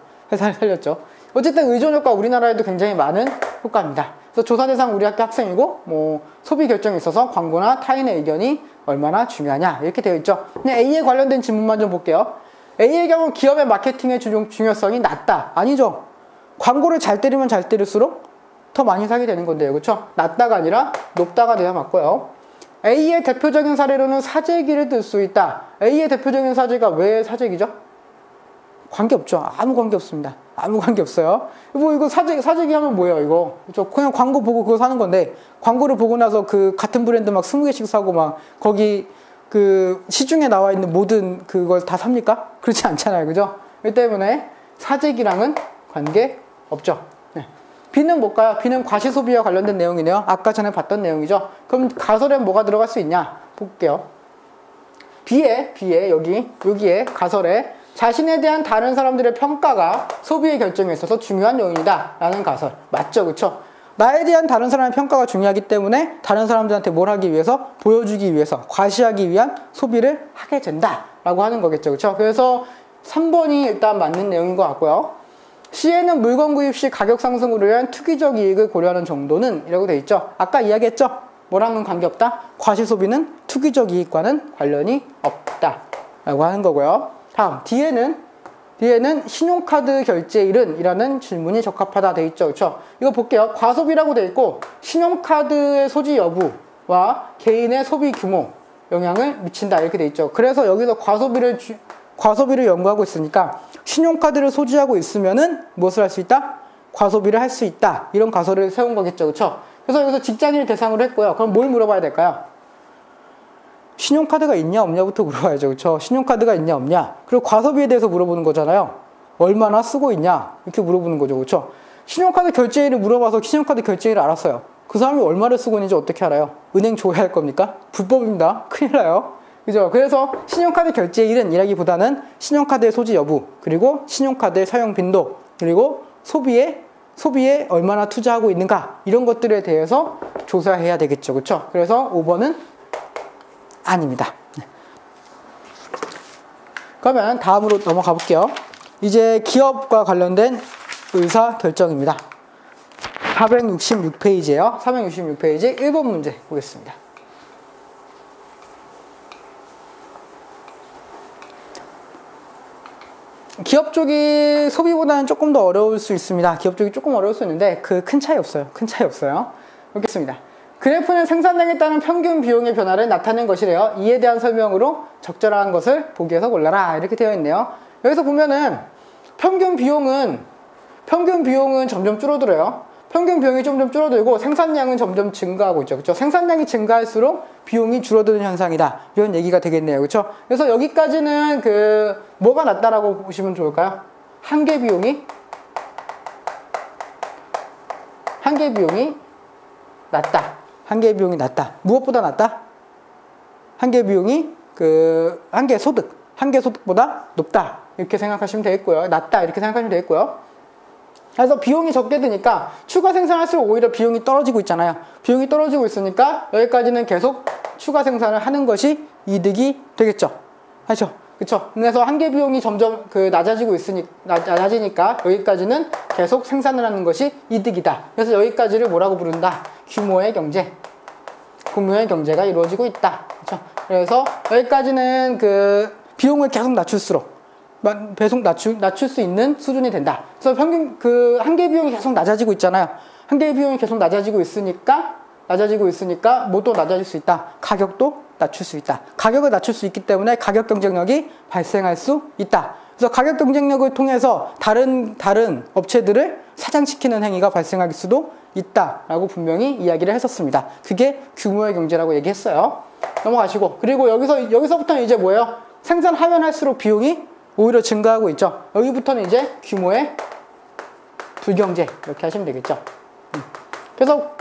어쨌든 의존효과 우리나라에도 굉장히 많은 효과입니다. 그래서 조사 대상 우리 학교 학생이고 소비 결정에 있어서 광고나 타인의 의견이 얼마나 중요하냐 이렇게 되어 있죠. 그냥 A에 관련된 질문만 좀 볼게요. A의 경우 기업의 마케팅의 중요성이 낮다. 아니죠. 광고를 잘 때리면 잘 때릴수록 더 많이 사게 되는 건데요. 그렇죠? 낮다가 아니라 높다가 돼야 맞고요. A의 대표적인 사례로는 사재기를 들 수 있다. A의 대표적인 사재가 왜 사재기죠? 관계없죠. 아무 관계 없습니다. 아무 관계 없어요. 이거 사재기 하면 뭐예요, 이거? 그렇죠? 그냥 광고 보고 그거 사는 건데, 광고를 보고 나서 같은 브랜드 막 20개씩 사고 거기 시중에 나와 있는 모든 그걸 다 삽니까? 그렇지 않잖아요. 그죠? 이 때문에 사재기랑은 관계 없죠. 네. B는 뭘까요? B는 과시소비와 관련된 내용이네요. 아까 전에 봤던 내용이죠. 그럼 가설엔 뭐가 들어갈 수 있냐? 볼게요. B에 여기에 가설에 자신에 대한 다른 사람들의 평가가 소비의 결정에 있어서 중요한 요인이다 라는 가설. 맞죠? 그쵸? 나에 대한 다른 사람의 평가가 중요하기 때문에 다른 사람들한테 뭘 하기 위해서? 보여주기 위해서, 과시하기 위한 소비를 하게 된다라고 하는 거겠죠. 그렇죠? 그래서 3번이 일단 맞는 내용인 것 같고요. C에는 물건 구입 시 가격 상승으로 인한 투기적 이익을 고려하는 정도는 이라고 돼 있죠. 아까 이야기했죠? 뭐랑은 관계없다? 과시 소비는 투기적 이익과는 관련이 없다 라고 하는 거고요. 다음 D에는 신용카드 결제일은 이라는 질문이 적합하다 돼 있죠. 그렇죠? 이거 볼게요. 과소비라고 돼 있고 신용카드의 소지 여부와 개인의 소비 규모 영향을 미친다 이렇게 돼 있죠. 그래서 여기서 과소비를 연구하고 있으니까 신용카드를 소지하고 있으면은 무엇을 할 수 있다? 과소비를 할 수 있다. 이런 가설을 세운 거겠죠. 그렇죠? 그래서 여기서 직장인을 대상으로 했고요. 그럼 뭘 물어봐야 될까요? 신용카드가 있냐 없냐부터 물어봐야죠. 그렇죠? 신용카드가 있냐 없냐. 그리고 과소비에 대해서 물어보는 거잖아요. 얼마나 쓰고 있냐 이렇게 물어보는 거죠. 그렇죠? 신용카드 결제일을 물어봐서 신용카드 결제일을 알았어요. 그 사람이 얼마를 쓰고 있는지 어떻게 알아요? 은행 조회할 겁니까? 불법입니다. 큰일 나요. 그죠? 그래서 신용카드 결제일은 이라기보다는 신용카드의 소지 여부, 그리고 신용카드의 사용 빈도, 그리고 소비에 얼마나 투자하고 있는가 이런 것들에 대해서 조사해야 되겠죠. 그렇죠? 그래서 5번은 아닙니다. 그러면 다음으로 넘어가 볼게요. 이제 기업과 관련된 의사결정입니다. 466페이지예요. 466페이지 1번 문제 보겠습니다. 기업 쪽이 소비보다는 조금 더 어려울 수 있습니다. 기업 쪽이 조금 어려울 수 있는데 큰 차이 없어요. 큰 차이 없어요. 보겠습니다. 그래프는 생산량에 따른 평균 비용의 변화를 나타낸 것이래요. 이에 대한 설명으로 적절한 것을 보기에서 골라라 이렇게 되어 있네요. 여기서 보면은 평균 비용은 점점 줄어들어요. 평균 비용이 점점 줄어들고 생산량은 점점 증가하고 있죠. 그렇죠? 생산량이 증가할수록 비용이 줄어드는 현상이다. 이런 얘기가 되겠네요. 그렇죠? 그래서 여기까지는 뭐가 낫다라고 보시면 좋을까요? 한계 비용이 낫다. 한계 비용이 낫다. 무엇보다 낫다? 한계 비용이 한계 소득보다 높다. 이렇게 생각하시면 되겠고요. 낫다. 이렇게 생각하시면 되겠고요. 그래서 비용이 적게 드니까 추가 생산할수록 오히려 비용이 떨어지고 있잖아요. 비용이 떨어지고 있으니까 여기까지는 계속 추가 생산을 하는 것이 이득이 되겠죠. 그렇죠? 그렇죠? 그래서 한계 비용이 점점 낮아지니까 여기까지는 계속 생산을 하는 것이 이득이다. 그래서 여기까지를 뭐라고 부른다? 규모의 경제가 이루어지고 있다. 그렇죠? 그래서 여기까지는 비용을 계속 낮출수록 낮출 수 있는 수준이 된다. 그래서 평균 한계 비용이 계속 낮아지고 있잖아요. 한계 비용이 계속 낮아지고 있으니까 뭐도 낮아질 수 있다. 가격도 낮출 수 있다. 가격을 낮출 수 있기 때문에 가격 경쟁력이 발생할 수 있다. 그래서 가격 경쟁력을 통해서 다른 업체들을 사장시키는 행위가 발생할 수도 있다라고 분명히 이야기를 했었습니다. 그게 규모의 경제라고 얘기했어요. 넘어가시고, 그리고 여기서부터는 이제 뭐예요? 생산하면 할수록 비용이 오히려 증가하고 있죠. 여기부터는 이제 규모의 불경제 이렇게 하시면 되겠죠. 그래서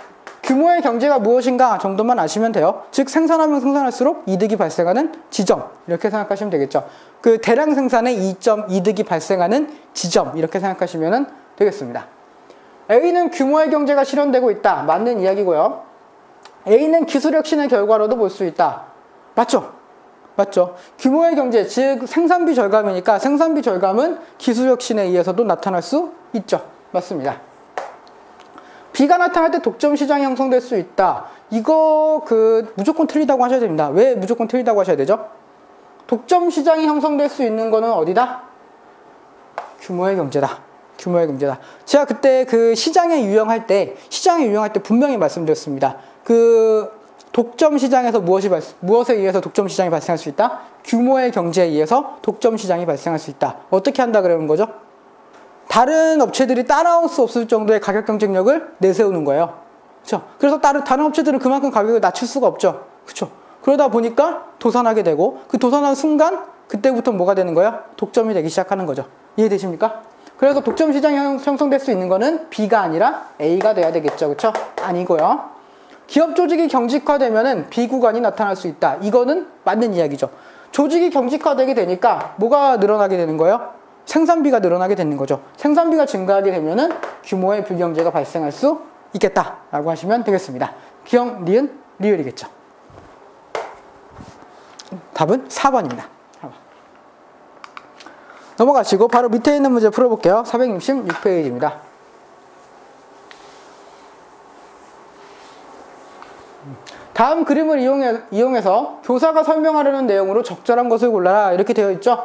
규모의 경제가 무엇인가 정도만 아시면 돼요. 즉 생산하면 생산할수록 이득이 발생하는 지점 이렇게 생각하시면 되겠죠. 대량 생산의 이득이 발생하는 지점 이렇게 생각하시면 되겠습니다. A는 규모의 경제가 실현되고 있다. 맞는 이야기고요. A는 기술혁신의 결과로도 볼 수 있다. 맞죠? 규모의 경제, 즉 생산비 절감이니까 생산비 절감은 기술혁신에 의해서도 나타날 수 있죠. 맞습니다. B가 나타날 때 독점 시장이 형성될 수 있다. 이거 무조건 틀리다고 하셔야 됩니다. 왜 무조건 틀리다고 하셔야 되죠? 독점 시장이 형성될 수 있는 거는 어디다? 규모의 경제다. 제가 그때 시장에 유형할 때 분명히 말씀드렸습니다. 독점 시장에서 무엇에 의해서 독점 시장이 발생할 수 있다? 규모의 경제에 의해서 독점 시장이 발생할 수 있다. 어떻게 한다 그러는 거죠? 다른 업체들이 따라올 수 없을 정도의 가격 경쟁력을 내세우는 거예요. 그렇죠? 그래서 다른 업체들은 그만큼 가격을 낮출 수가 없죠. 그렇죠? 그러다 보니까 도산하게 되고 도산하는 순간 그때부터 뭐가 되는 거예요? 독점이 되기 시작하는 거죠. 이해되십니까? 그래서 독점 시장이 형성될 수 있는 거는 B가 아니라 A가 돼야 되겠죠. 그렇죠? 아니고요. 기업 조직이 경직화되면은 B 구간이 나타날 수 있다. 이거는 맞는 이야기죠. 조직이 경직화되게 되니까 뭐가 늘어나게 되는 거예요? 생산비가 늘어나게 되는 거죠. 생산비가 증가하게 되면은 규모의 불경제가 발생할 수 있겠다라고 하시면 되겠습니다. 기억, 니은, 리을이겠죠. 답은 4번입니다. 4번. 넘어가시고 바로 밑에 있는 문제 풀어볼게요. 466페이지입니다. 다음 그림을 이용해서 교사가 설명하려는 내용으로 적절한 것을 골라라 이렇게 되어 있죠.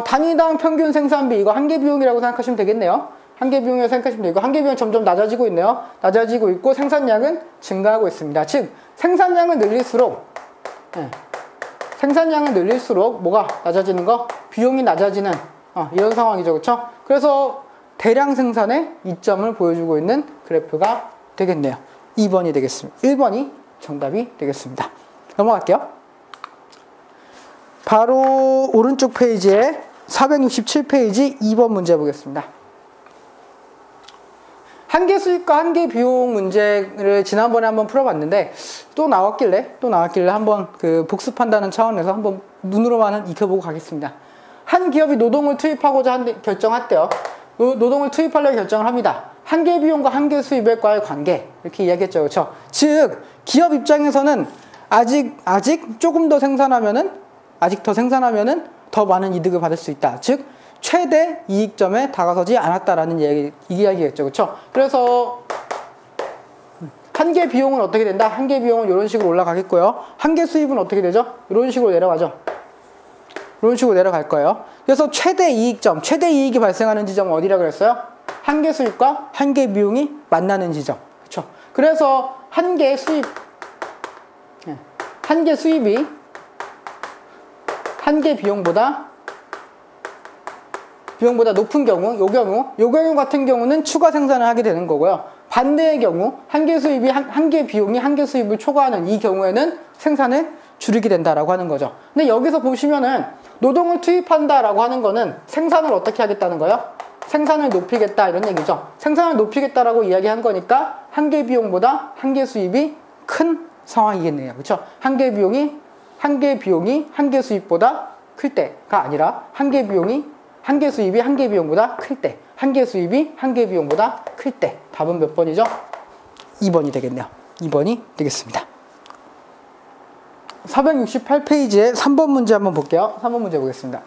단위당 평균 생산비 이거 한계 비용이라고 생각하시면 되겠네요. 한계 비용이라고 생각하시면 되고 한계 비용이 점점 낮아지고 있네요. 낮아지고 있고 생산량은 증가하고 있습니다. 즉 생산량을 늘릴수록 뭐가 낮아지는 거? 비용이 낮아지는 이런 상황이죠. 그렇죠? 그래서 대량 생산의 이점을 보여주고 있는 그래프가 되겠네요. 2번이 되겠습니다. 1번이 정답이 되겠습니다. 넘어갈게요. 바로 오른쪽 페이지에 467페이지 2번 문제 보겠습니다. 한계 수익과 한계 비용 문제를 지난번에 한번 풀어봤는데 또 나왔길래 한번 그 복습한다는 차원에서 한번 눈으로만 익혀보고 가겠습니다. 한 기업이 노동을 투입하고자 결정했대요. 노동을 투입하려고 결정을 합니다. 한계 비용과 한계 수입과의 관계 이렇게 이야기했죠. 그렇죠? 즉 기업 입장에서는 아직 조금 더 생산하면은 더 많은 이득을 받을 수 있다. 즉 최대 이익점에 다가서지 않았다라는 이야기겠죠. 그렇죠? 그래서 한계 비용은 어떻게 된다? 한계 비용은 이런 식으로 올라가겠고요. 한계 수입은 어떻게 되죠? 이런 식으로 내려가죠. 이런 식으로 내려갈 거예요. 그래서 최대 이익점, 최대 이익이 발생하는 지점은 어디라고 그랬어요? 한계 수입과 한계 비용이 만나는 지점. 그렇죠? 그래서 한계 수입이 한계 비용보다 높은 경우, 요 경우 같은 경우는 추가 생산을 하게 되는 거고요. 반대의 경우, 한계 비용이 한계 수입을 초과하는 이 경우에는 생산을 줄이게 된다라고 하는 거죠. 근데 여기서 보시면은 노동을 투입한다라고 하는 거는 생산을 어떻게 하겠다는 거예요? 생산을 높이겠다 이런 얘기죠. 생산을 높이겠다라고 이야기한 거니까 한계 비용보다 한계 수입이 큰 상황이겠네요. 그렇죠? 한계 비용이 한계 수입보다 클 때가 아니라 한계 수입이 한계 비용보다 클 때, 한계 수입이 한계 비용보다 클 때. 답은 몇 번이죠? 2번이 되겠네요. 2번이 되겠습니다. 468페이지에 3번 문제 한번 볼게요. 3번 문제 보겠습니다.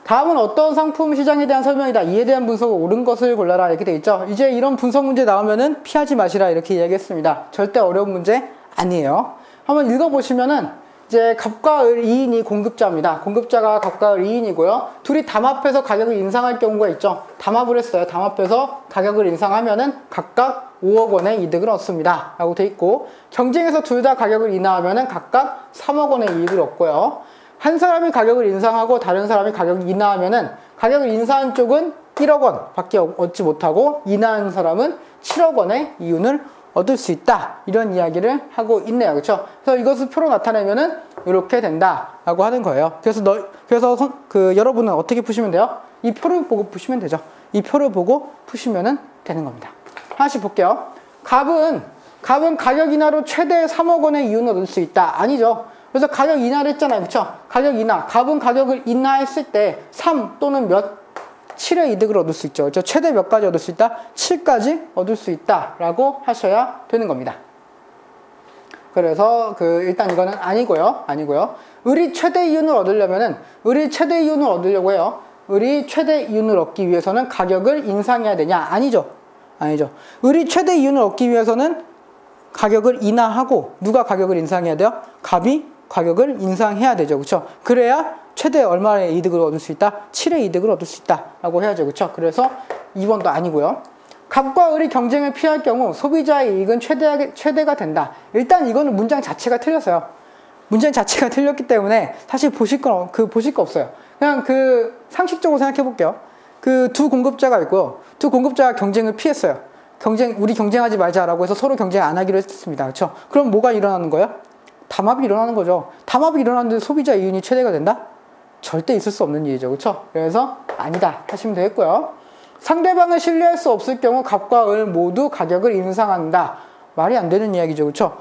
다음은 어떤 상품 시장에 대한 설명이다. 이에 대한 분석을 옳은 것을 골라라. 이렇게 돼 있죠. 이제 이런 분석 문제 나오면은 피하지 마시라. 이렇게 이야기했습니다. 절대 어려운 문제 아니에요. 한번 읽어보시면은 이제 갑과 을 2인이 공급자입니다. 공급자가 갑과 을 2인이고요. 둘이 담합해서 가격을 인상할 경우가 있죠. 담합을 했어요. 담합해서 가격을 인상하면은 각각 5억 원의 이득을 얻습니다. 라고 돼 있고 경쟁에서 둘 다 가격을 인하하면은 각각 3억 원의 이익을 얻고요. 한 사람이 가격을 인상하고 다른 사람이 가격을 인하하면은 가격을 인하한 쪽은 1억 원 밖에 얻지 못하고 인하한 사람은 7억 원의 이윤을 얻을 수 있다. 이런 이야기를 하고 있네요. 그렇죠? 그래서 이것을 표로 나타내면은 이렇게 된다라고 하는 거예요. 그래서 여러분은 어떻게 푸시면 돼요? 이 표를 보고 푸시면 되죠. 이 표를 보고 푸시면은 되는 겁니다. 하나씩 볼게요. 갑은 가격 인하로 최대 3억 원의 이윤을 얻을 수 있다. 아니죠. 그래서 가격 인하를 했잖아요. 그렇죠? 가격 인하. 갑은 가격을 인하했을 때 3 또는 7의 이득을 얻을 수 있죠. 그렇죠? 최대 몇 가지 얻을 수 있다? 7까지 얻을 수 있다라고 하셔야 되는 겁니다. 그래서 일단 이거는 아니고요. 을이 최대 이윤을 얻으려면은 을이 최대 이윤을 얻으려고 해요. 을이 최대 이윤을 얻기 위해서는 가격을 인상해야 되냐? 아니죠. 을이 최대 이윤을 얻기 위해서는 가격을 인하하고 누가 가격을 인상해야 돼요? 갑이 가격을 인상해야 되죠. 그렇죠? 그래야 최대 얼마의 이득을 얻을 수 있다? 7의 이득을 얻을 수 있다라고 해야죠. 그렇죠? 그래서 2번도 아니고요. 갑과 을이 경쟁을 피할 경우 소비자의 이익은 최대가 된다. 일단 이거는 문장 자체가 틀렸어요. 문장 자체가 틀렸기 때문에 사실 보실 거 없어요. 그냥 상식적으로 생각해 볼게요. 두 공급자가 있고요. 두 공급자가 경쟁을 피했어요. 우리 경쟁하지 말자라고 해서 서로 경쟁 안 하기로 했습니다. 그렇죠? 그럼 뭐가 일어나는 거예요? 담합이 일어나는 거죠. 담합이 일어나는데 소비자 이윤이 최대가 된다? 절대 있을 수 없는 일이죠. 그렇죠? 그래서 아니다 하시면 되겠고요. 상대방을 신뢰할 수 없을 경우 갑과 을 모두 가격을 인상한다. 말이 안 되는 이야기죠. 그렇죠?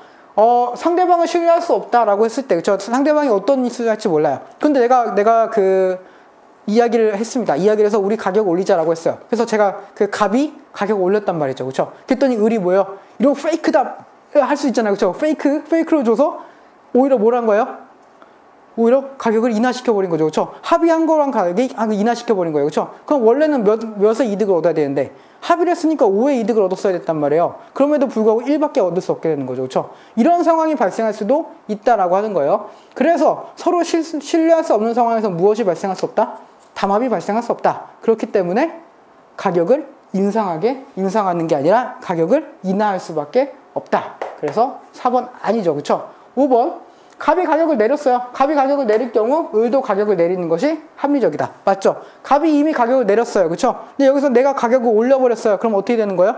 상대방을 신뢰할 수 없다라고 했을 때, 그렇죠? 상대방이 어떤 짓을 할지 몰라요. 근데 내가 이야기를 했습니다. 이야기를 해서 우리 가격 올리자라고 했어요. 그래서 제가 그 갑이 가격 올렸단 말이죠. 그렇죠? 그랬더니 을이 뭐예요? 이런 페이크다 할 수 있잖아요. 그렇죠? 페이크로 줘서 오히려 뭐란 거예요? 오히려 가격을 인하시켜버린 거죠. 그렇죠? 합의한 거랑 가격이 인하시켜버린 거예요. 그렇죠? 그럼 원래는 몇의 이득을 얻어야 되는데 합의를 했으니까 5의 이득을 얻었어야 됐단 말이에요. 그럼에도 불구하고 1밖에 얻을 수 없게 되는 거죠. 그렇죠? 이런 상황이 발생할 수도 있다라고 하는 거예요. 그래서 서로 신뢰할 수 없는 상황에서 무엇이 발생할 수 없다? 담합이 발생할 수 없다. 그렇기 때문에 가격을 인상하는 게 아니라 가격을 인하할 수밖에 없다. 그래서 4번 아니죠. 그렇죠? 5번 갑이 가격을 내렸어요. 갑이 가격을 내릴 경우 을도 가격을 내리는 것이 합리적이다. 맞죠? 갑이 이미 가격을 내렸어요. 그렇죠? 근데 여기서 내가 가격을 올려버렸어요. 그럼 어떻게 되는 거예요?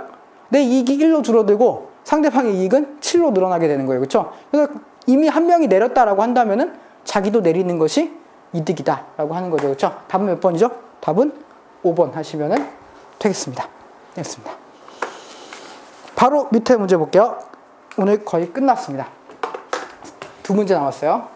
내 이익이 1로 줄어들고 상대방의 이익은 7로 늘어나게 되는 거예요. 그렇죠? 그래서 이미 한 명이 내렸다라고 한다면은 자기도 내리는 것이 이득이다 라고 하는 거죠. 그렇죠? 답은 몇 번이죠? 답은 5번 하시면은 되겠습니다. 됐습니다. 바로 밑에 문제 볼게요. 오늘 거의 끝났습니다. 2문제 남았어요.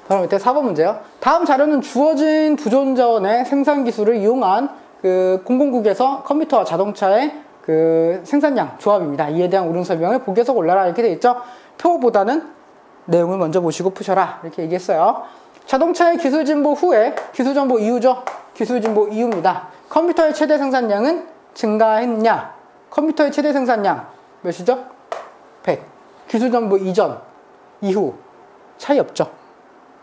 바로 밑에 4번 문제요. 다음 자료는 주어진 부존자원의 생산 기술을 이용한 그 공공국에서 컴퓨터와 자동차의 그 생산량 조합입니다. 이에 대한 옳은 설명을 보기에서 골라라 이렇게 되어 있죠. 표보다는 내용을 먼저 보시고 푸셔라 이렇게 얘기했어요. 자동차의 기술 진보 후에 기술 정보 이후죠. 기술 진보 이후입니다. 컴퓨터의 최대 생산량은 증가했냐? 컴퓨터의 최대 생산량 몇이죠? 100. 기술 정보 이전, 이후 차이 없죠.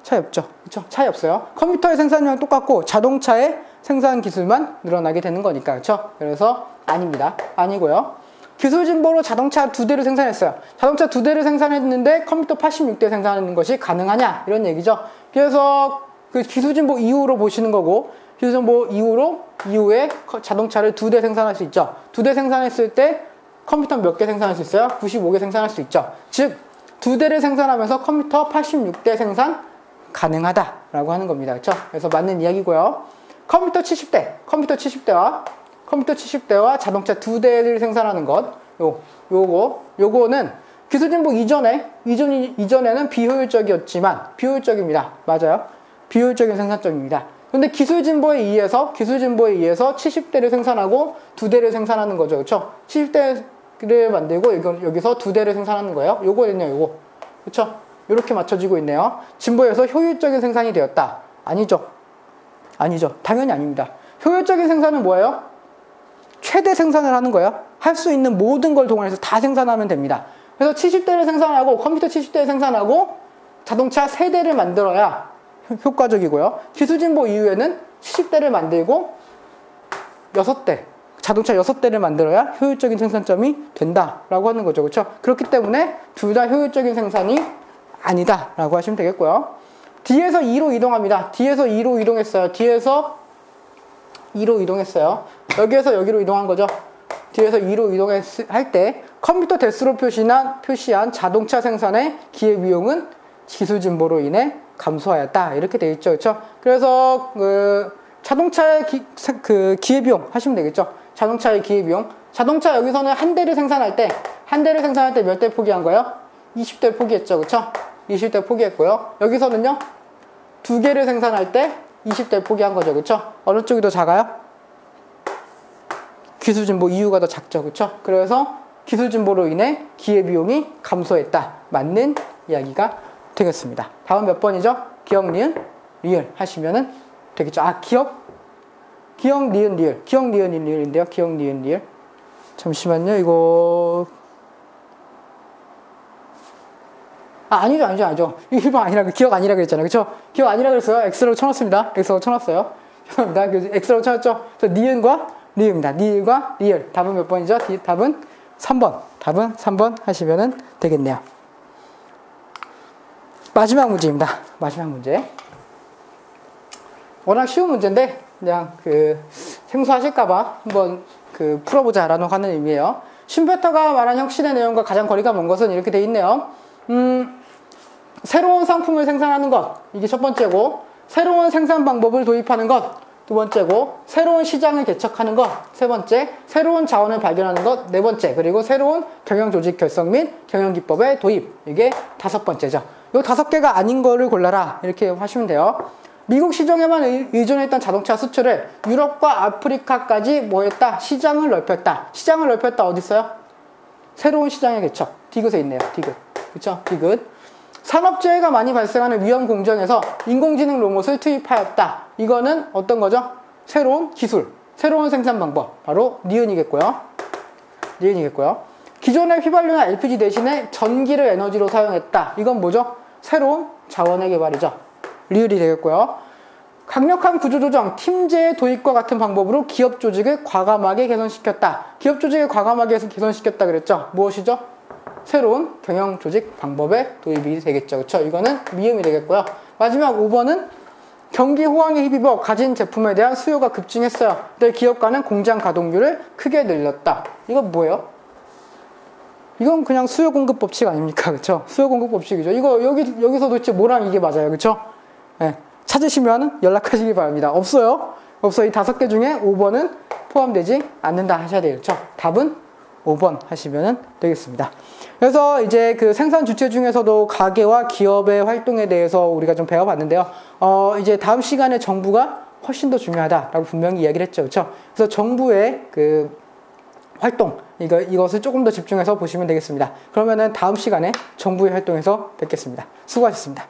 그렇죠? 차이 없어요. 컴퓨터의 생산량은 똑같고 자동차의 생산 기술만 늘어나게 되는 거니까. 그렇죠? 그래서 아닙니다. 아니고요. 기술 진보로 자동차 2대를 생산했어요. 자동차 2대를 생산했는데 컴퓨터 86대 생산하는 것이 가능하냐? 이런 얘기죠. 그래서 그 기술 진보 이후로 보시는 거고 기술 진보 이후에 자동차를 2대 생산할 수 있죠. 2대 생산했을 때 컴퓨터 몇 개 생산할 수 있어요? 95개 생산할 수 있죠. 즉 2대를 생산하면서 컴퓨터 86대 생산 가능하다라고 하는 겁니다. 그렇죠? 그래서 맞는 이야기고요. 컴퓨터 70대와 자동차 2대를 생산하는 것 요거는 기술 진보 이전에는 비효율적입니다. 맞아요. 비효율적인 생산점입니다. 근데 기술 진보에 의해서 70대를 생산하고 2대를 생산하는 거죠. 그렇죠? 70대를 만들고 여기서 2대를 생산하는 거예요. 요거는요. 그렇죠? 이렇게 맞춰지고 있네요. 진보에서 효율적인 생산이 되었다. 아니죠. 당연히 아닙니다. 효율적인 생산은 뭐예요? 최대 생산을 하는 거예요. 할 수 있는 모든 걸 동원해서 다 생산하면 됩니다. 그래서 70대를 생산하고 컴퓨터 70대를 생산하고 자동차 3대를 만들어야 효과적이고요. 기술 진보 이후에는 70대를 만들고 6대, 자동차 6대를 만들어야 효율적인 생산점이 된다라고 하는 거죠. 그렇죠? 그렇기 때문에 둘 다 효율적인 생산이 아니다라고 하시면 되겠고요. D에서 E로 이동합니다. D에서 E로 이동했어요. 여기에서 여기로 이동한 거죠. D에서 E로 이동할 때 컴퓨터 대수로 표시한 자동차 생산의 기회비용은 기술 진보로 인해 감소하였다. 이렇게 되어 있죠. 그렇죠? 그래서 자동차의 기회비용 하시면 되겠죠. 자동차의 기회비용. 자동차 여기서는 한 대를 생산할 때 몇 대 포기한 거예요? 20대 포기했죠. 그렇죠? 20대 포기했고요. 여기서는요. 2개를 생산할 때 20대 포기한 거죠. 그렇죠? 어느 쪽이 더 작아요? 기술 진보 이유가 더 작죠. 그렇죠? 그래서 기술 진보로 인해 기회비용이 감소했다. 맞는 이야기가 되겠습니다. 다음 몇 번이죠? 기억, 니은, 리을 하시면은 되겠죠. 기억, 니은, 리을. 기억, 니은, 리을인데요. 기억, 니은, 리을. 잠시만요. 이거 아니죠. 1번 아니라 기억 아니라 그랬잖아요. 그렇죠? 기억 아니라 그랬어요. X로 쳐놨습니다. X로 쳐놨어요. 죄송합니다. X로 쳐놨죠. 그래서 니은과 리을입니다. 니을과 리을. 답은 몇 번이죠? 답은 3번. 답은 3번 하시면은 되겠네요. 마지막 문제입니다. 마지막 문제. 워낙 쉬운 문제인데 그냥 생소하실까봐 한번 풀어보자라는 하는 의미예요. 슈페터가 말한 혁신의 내용과 가장 거리가 먼 것은 이렇게 돼 있네요. 새로운 상품을 생산하는 것, 이게 첫 번째고, 새로운 생산 방법을 도입하는 것, 두 번째고, 새로운 시장을 개척하는 것, 세 번째, 새로운 자원을 발견하는 것, 네 번째, 그리고 새로운 경영 조직 결성 및 경영 기법의 도입, 이게 5번째죠. 요 5개가 아닌 거를 골라라. 이렇게 하시면 돼요. 미국 시장에만 의존했던 자동차 수출을 유럽과 아프리카까지 뭐 했다? 시장을 넓혔다. 시장을 넓혔다 어디 있어요? 새로운 시장이겠죠. 디귿에 있네요. 디귿. 그쵸? 디귿. 산업재해가 많이 발생하는 위험 공정에서 인공지능 로봇을 투입하였다. 이거는 어떤 거죠? 새로운 기술, 새로운 생산 방법. 바로 니은이겠고요. 니은이겠고요. 기존의 휘발유나 LPG 대신에 전기를 에너지로 사용했다. 이건 뭐죠? 새로운 자원의 개발이죠. 리을이 되겠고요. 강력한 구조조정, 팀제의 도입과 같은 방법으로 기업 조직을 과감하게 개선시켰다. 기업 조직을 과감하게 개선시켰다 그랬죠? 무엇이죠? 새로운 경영 조직 방법의 도입이 되겠죠. 그렇죠? 이거는 미음이 되겠고요. 마지막 5번은 경기 호황에 힘입어 가진 제품에 대한 수요가 급증했어요. 근데 기업가는 공장 가동률을 크게 늘렸다. 이건 뭐예요? 이건 그냥 수요 공급 법칙 아닙니까? 그렇죠? 수요 공급 법칙이죠. 이거 여기서 도대체 뭐랑 이게 맞아요. 그렇죠? 네. 찾으시면 연락하시기 바랍니다. 없어요. 없어. 이 5개 중에 5번은 포함되지 않는다 하셔야 되겠죠. 답은 5번 하시면 되겠습니다. 그래서 이제 그 생산 주체 중에서도 가계와 기업의 활동에 대해서 우리가 좀 배워봤는데요. 이제 다음 시간에 정부가 훨씬 더 중요하다라고 분명히 이야기를 했죠. 그렇죠? 그래서 정부의 그 활동, 이것을 조금 더 집중해서 보시면 되겠습니다. 그러면은 다음 시간에 정부의 활동에서 뵙겠습니다. 수고하셨습니다.